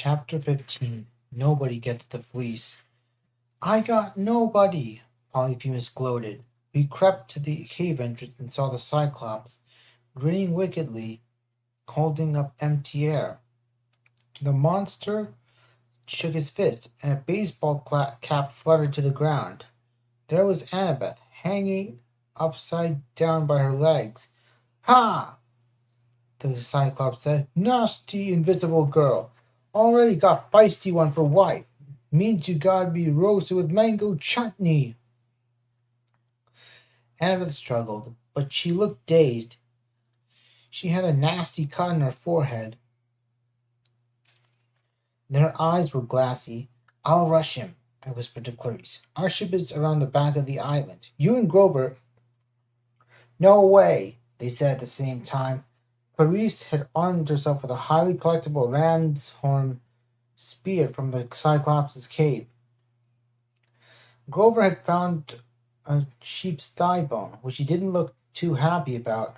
Chapter 15. Nobody gets the fleece. I got nobody, Polyphemus gloated. We crept to the cave entrance and saw the Cyclops, grinning wickedly, holding up empty air. The monster shook his fist, and a baseball cap fluttered to the ground. There was Annabeth, hanging upside down by her legs. Ha! The Cyclops said. Nasty invisible girl. Already got feisty one for wife. Means you gotta be roasted with mango chutney. Annabeth struggled, but she looked dazed. She had a nasty cut on her forehead. Then her eyes were glassy. I'll rush him, I whispered to Clarice. Our ship is around the back of the island. You and Grover. No way, they said at the same time. Clarice had armed herself with a highly collectible ram's horn spear from the Cyclops' cave. Grover had found a sheep's thigh bone, which he didn't look too happy about,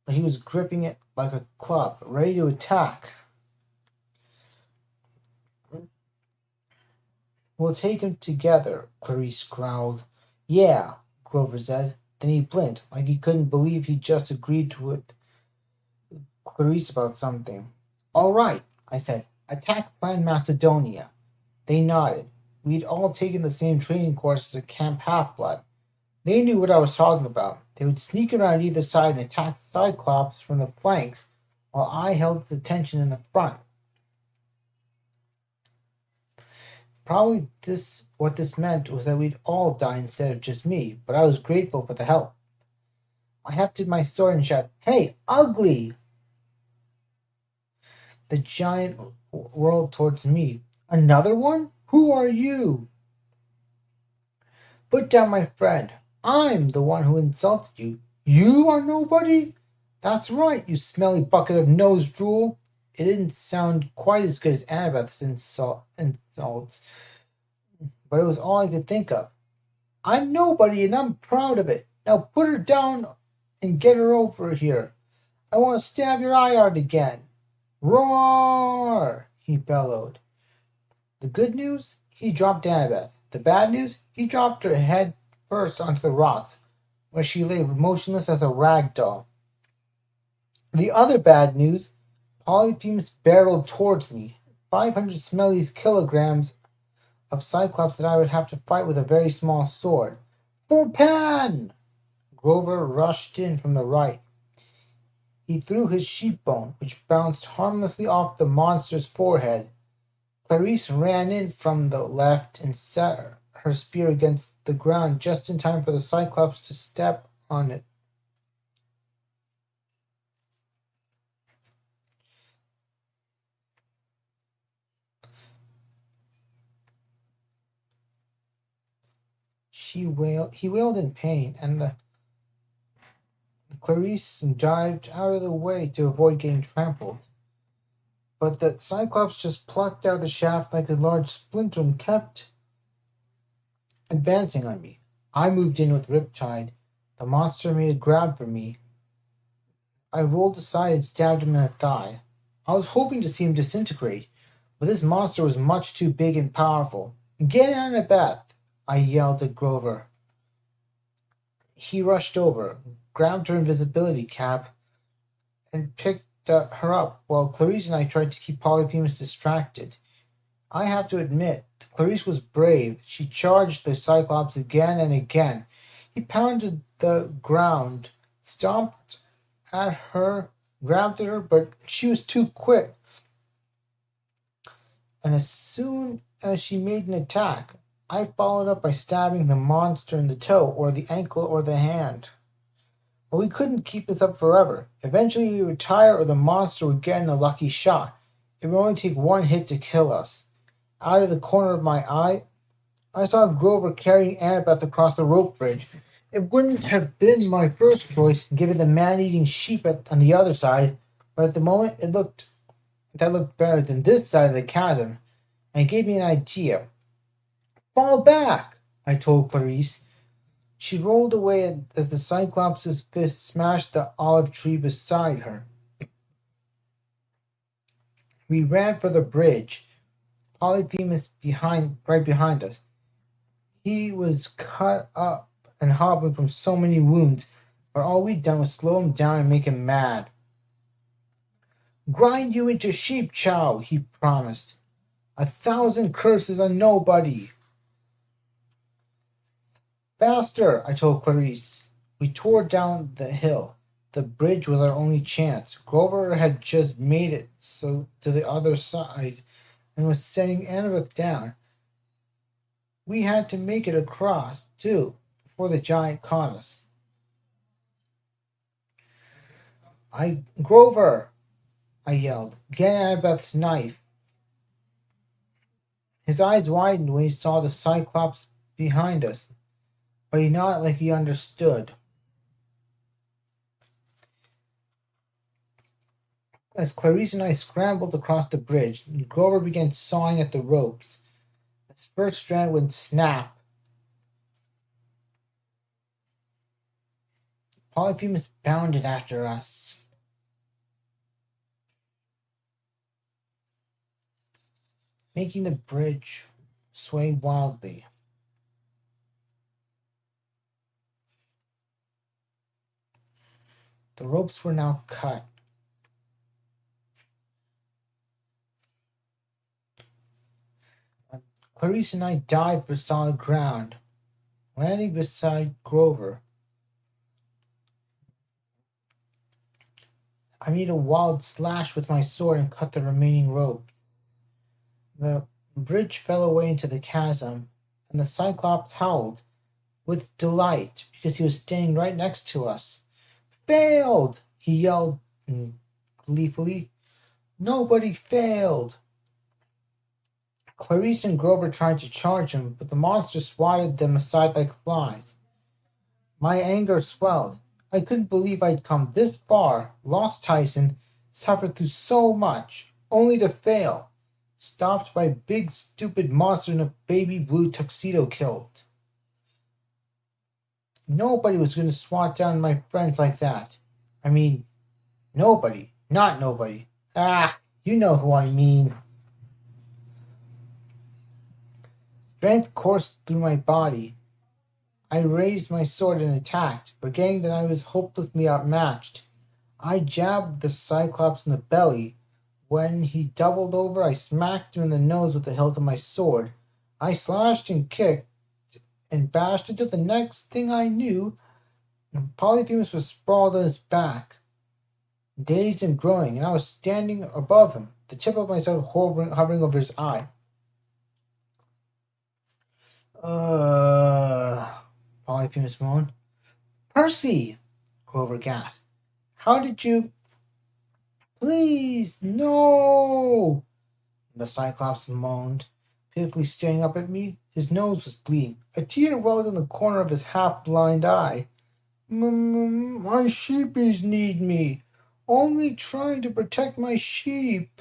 but he was gripping it like a club, ready to attack. We'll take him together, Clarice growled. Yeah, Grover said. Then he blinked, like he couldn't believe he'd just agreed with Clarice about something. All right, I said. Attack Plan Macedonia. They nodded. We'd all taken the same training courses at Camp Half-Blood. They knew what I was talking about. They would sneak around either side and attack the Cyclops from the flanks, while I held the tension in the front. Probably what this meant was that we'd all die instead of just me, but I was grateful for the help. I hefted my sword and shouted, Hey, ugly! The giant whirled towards me. Another one? Who are you? Put down my friend. I'm the one who insulted you. You are nobody? That's right, you smelly bucket of nose drool. It didn't sound quite as good as Annabeth's insults, but it was all I could think of. I'm nobody and I'm proud of it. Now put her down and get her over here. I want to stab your eye out again. Roar! He bellowed. The good news? He dropped Annabeth. The bad news? He dropped her head first onto the rocks, where she lay motionless as a rag doll. The other bad news? Polyphemus barreled towards me, 500 smelly kilograms of Cyclops that I would have to fight with a very small sword. For Pan! Grover rushed in from the right. He threw his sheep bone, which bounced harmlessly off the monster's forehead. Clarice ran in from the left and set her spear against the ground just in time for the Cyclops to step on it. He wailed in pain, and the Clarice dived out of the way to avoid getting trampled. But the Cyclops just plucked out the shaft like a large splinter and kept advancing on me. I moved in with Riptide. The monster made a grab for me. I rolled aside and stabbed him in the thigh. I was hoping to see him disintegrate, but this monster was much too big and powerful. Get Annabeth! I yelled at Grover. He rushed over, grabbed her invisibility cap, and picked her up while Clarice and I tried to keep Polyphemus distracted. I have to admit, Clarice was brave. She charged the Cyclops again and again. He pounded the ground, stomped at her, grabbed at her, but she was too quick. And as soon as she made an attack, I followed up by stabbing the monster in the toe or the ankle or the hand. But we couldn't keep this up forever. Eventually we would tire or the monster would get in a lucky shot. It would only take one hit to kill us. Out of the corner of my eye, I saw Grover carrying Annabeth across the rope bridge. It wouldn't have been my first choice, given the man-eating sheep on the other side, but at the moment that looked better than this side of the chasm, and it gave me an idea. Fall back, I told Clarice. She rolled away as the Cyclops' fist smashed the olive tree beside her. We ran for the bridge. Polyphemus right behind us. He was cut up and hobbling from so many wounds, but all we'd done was slow him down and make him mad. Grind you into sheep chow, he promised. 1,000 curses on nobody. Faster, I told Clarice. We tore down the hill. The bridge was our only chance. Grover had just made it so to the other side and was setting Annabeth down. We had to make it across, too, before the giant caught us. Grover, I yelled, get Annabeth's knife. His eyes widened when he saw the Cyclops behind us, but he nodded like he understood. As Clarice and I scrambled across the bridge, Grover began sawing at the ropes. His first strand would snap. Polyphemus bounded after us, making the bridge sway wildly. The ropes were now cut. Clarice and I dived for solid ground, landing beside Grover. I made a wild slash with my sword and cut the remaining rope. The bridge fell away into the chasm, and the Cyclops howled with delight because he was standing right next to us. Failed! He yelled gleefully. Nobody failed! Clarice and Grover tried to charge him, but the monster swatted them aside like flies. My anger swelled. I couldn't believe I'd come this far, lost Tyson, suffered through so much, only to fail, stopped by a big stupid monster in a baby blue tuxedo kilt. Nobody was going to swat down my friends like that. I mean, nobody, not nobody. Ah, you know who I mean. Strength coursed through my body. I raised my sword and attacked, forgetting that I was hopelessly outmatched. I jabbed the Cyclops in the belly. When he doubled over, I smacked him in the nose with the hilt of my sword. I slashed and kicked and bashed until the next thing I knew, Polyphemus was sprawled on his back, dazed and groaning, and I was standing above him, the tip of my sword hovering over his eye. Polyphemus moaned. Percy! Grover gasped. How did you... Please, no! The Cyclops moaned, pitifully staring up at me. His nose was bleeding. A tear welled in the corner of his half-blind eye. My sheepies need me. Only trying to protect my sheep.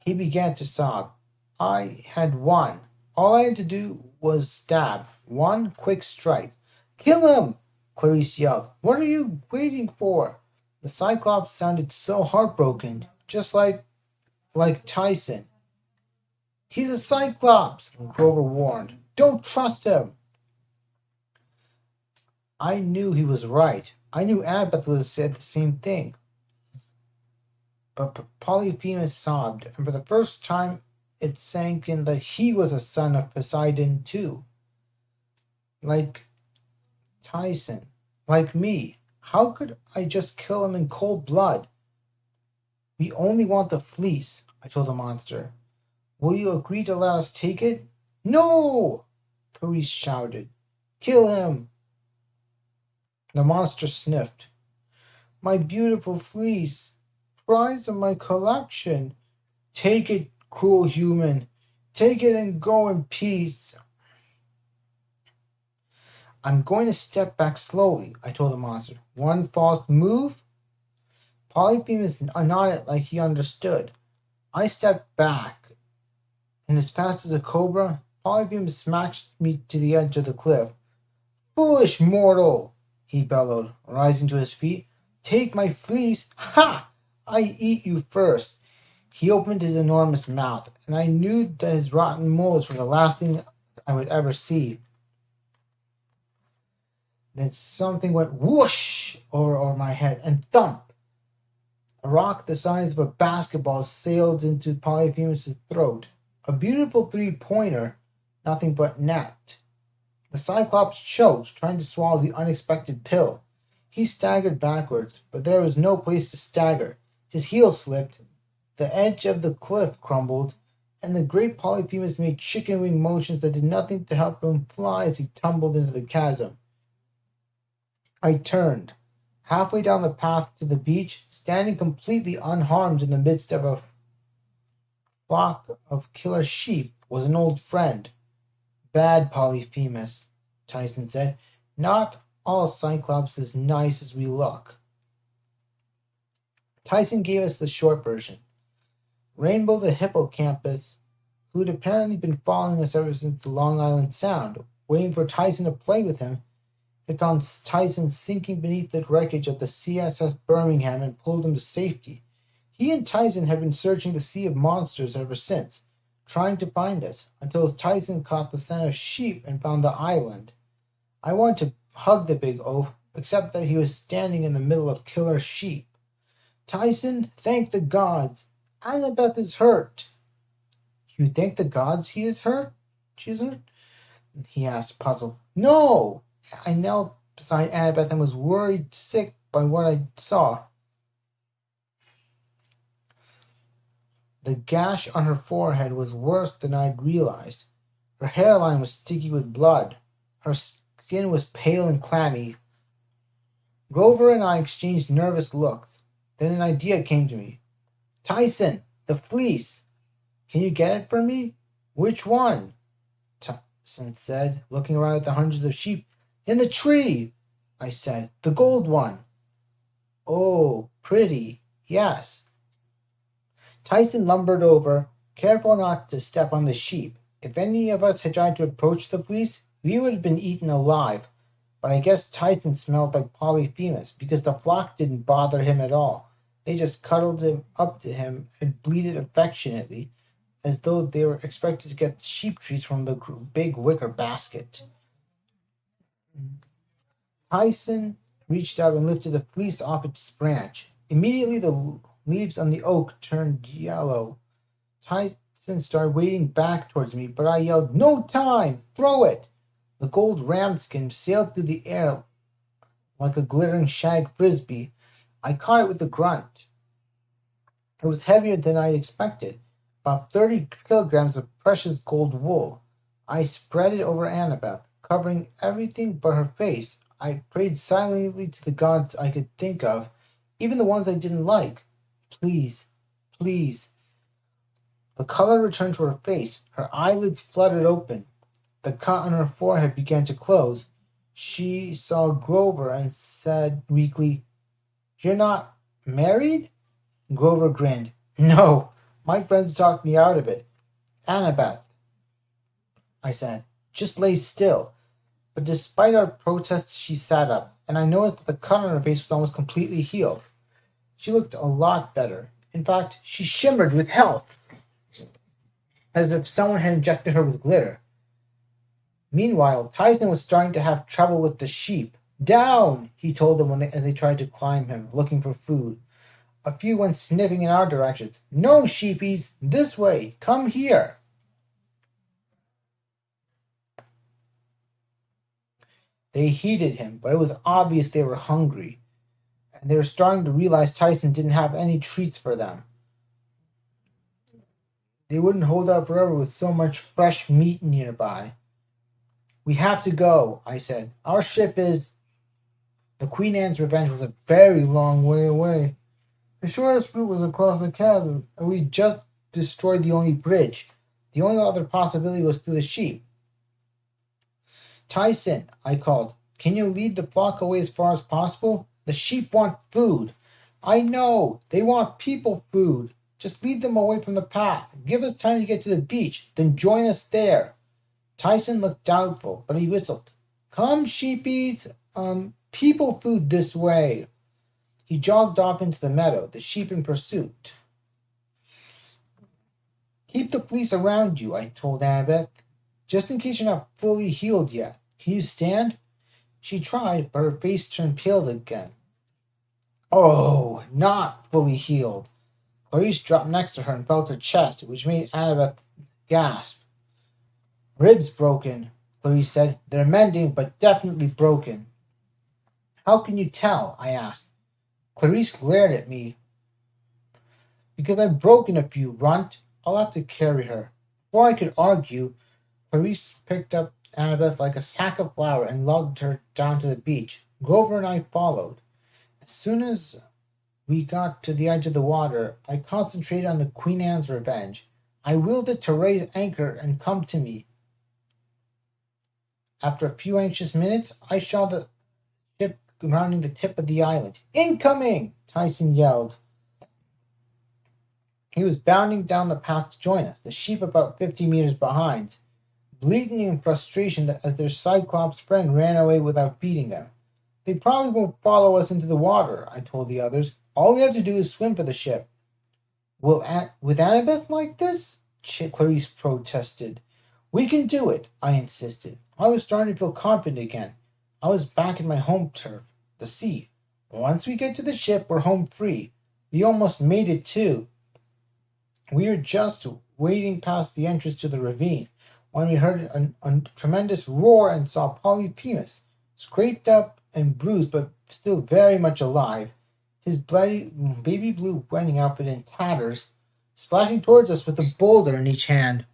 He began to sob. I had won. All I had to do was stab. One quick strike. Kill him! Clarice yelled. What are you waiting for? The Cyclops sounded so heartbroken, just like Tyson. He's a Cyclops, Grover warned. Don't trust him. I knew he was right. I knew Annabeth would have said the same thing. But Polyphemus sobbed, and for the first time it sank in that he was a son of Poseidon too. Like Tyson. Like me. How could I just kill him in cold blood? We only want the fleece, I told the monster. Will you agree to let us take it? No! Clarice shouted. Kill him! The monster sniffed. My beautiful fleece, prize of my collection. Take it, cruel human. Take it and go in peace. I'm going to step back slowly, I told the monster. One false move? Polyphemus nodded like he understood. I stepped back, and as fast as a cobra, Polyphemus smacked me to the edge of the cliff. Foolish mortal, he bellowed, rising to his feet. Take my fleece? Ha! I eat you first. He opened his enormous mouth, and I knew that his rotten molars were the last thing I would ever see. Then something went whoosh over my head, and thump! A rock the size of a basketball sailed into Polyphemus' throat. A beautiful three-pointer, nothing but net. The Cyclops choked, trying to swallow the unexpected pill. He staggered backwards, but there was no place to stagger. His heel slipped, the edge of the cliff crumbled, and the great Polyphemus made chicken wing motions that did nothing to help him fly as he tumbled into the chasm. I turned. Halfway down the path to the beach, standing completely unharmed in the midst of a flock of killer sheep, was an old friend. Bad Polyphemus, Tyson said. Not all Cyclops as nice as we look. Tyson gave us the short version. Rainbow the hippocampus, who'd apparently been following us ever since the Long Island Sound, waiting for Tyson to play with him, had found Tyson sinking beneath the wreckage of the CSS Birmingham and pulled him to safety. He and Tyson had been searching the sea of monsters ever since, trying to find us, until Tyson caught the scent of sheep and found the island. I wanted to hug the big oaf, except that he was standing in the middle of killer sheep. Tyson, thank the gods! Annabeth is hurt. You thank the gods he is hurt? She is hurt? He asked, puzzled. No! I knelt beside Annabeth and was worried sick by what I saw. The gash on her forehead was worse than I'd realized. Her hairline was sticky with blood. Her skin was pale and clammy. Grover and I exchanged nervous looks. Then an idea came to me. Tyson, the fleece. Can you get it for me? Which one? Tyson said, looking around at the hundreds of sheep. In the tree, I said. The gold one. Oh, pretty. Yes. Tyson lumbered over, careful not to step on the sheep. If any of us had tried to approach the fleece, we would have been eaten alive. But I guess Tyson smelled like Polyphemus, because the flock didn't bother him at all. They just cuddled him up to him and bleated affectionately, as though they were expected to get sheep treats from the big wicker basket. Tyson reached out and lifted the fleece off its branch. Immediately the leaves on the oak turned yellow. Tyson started wading back towards me, but I yelled, No time! Throw it! The gold ramskin sailed through the air like a glittering shag frisbee. I caught it with a grunt. It was heavier than I expected, about 30 kilograms of precious gold wool. I spread it over Annabeth, covering everything but her face. I prayed silently to the gods I could think of, even the ones I didn't like. Please, please. The color returned to her face. Her eyelids fluttered open. The cut on her forehead began to close. She saw Grover and said weakly, You're not married? Grover grinned. No, my friends talked me out of it. Annabeth, I said, just lay still. But despite our protests, she sat up, and I noticed that the cut on her face was almost completely healed. She looked a lot better. In fact, she shimmered with health, as if someone had injected her with glitter. Meanwhile, Tyson was starting to have trouble with the sheep. Down, he told them as they tried to climb him, looking for food. A few went sniffing in our directions. No, sheepies, this way, come here. They heeded him, but it was obvious they were hungry, and they were starting to realize Tyson didn't have any treats for them. They wouldn't hold out forever with so much fresh meat nearby. We have to go, I said. Our ship is... The Queen Anne's Revenge was a very long way away. The shortest route was across the chasm, and we just destroyed the only bridge. The only other possibility was through the sheep. Tyson, I called, can you lead the flock away as far as possible? The sheep want food. I know, they want people food. Just lead them away from the path. Give us time to get to the beach, then join us there. Tyson looked doubtful, but he whistled. Come, sheepies, people food this way. He jogged off into the meadow, the sheep in pursuit. Keep the fleece around you, I told Annabeth, just in case you're not fully healed yet. Can you stand? She tried, but her face turned pale again. Oh, not fully healed. Clarice dropped next to her and felt her chest, which made Annabeth gasp. Ribs broken, Clarice said. They're mending, but definitely broken. How can you tell? I asked. Clarice glared at me. Because I've broken a few, runt. I'll have to carry her. Before I could argue, Clarice picked up Annabeth like a sack of flour and lugged her down to the beach. Grover and I followed. As soon as we got to the edge of the water, I concentrated on the Queen Anne's revenge. I willed it to raise anchor and come to me. After a few anxious minutes, I saw the ship rounding the tip of the island. Incoming! Tyson yelled. He was bounding down the path to join us, the sheep about 50 meters behind, bleating in frustration as their Cyclops friend ran away without beating them. They probably won't follow us into the water, I told the others. All we have to do is swim for the ship. With Annabeth like this? Clarice protested. We can do it, I insisted. I was starting to feel confident again. I was back in my home turf, the sea. Once we get to the ship, we're home free. We almost made it, too. We were just wading past the entrance to the ravine when we heard a tremendous roar and saw Polyphemus, scraped up and bruised but still very much alive, his bloody baby blue wedding outfit in tatters, splashing towards us with a boulder in each hand.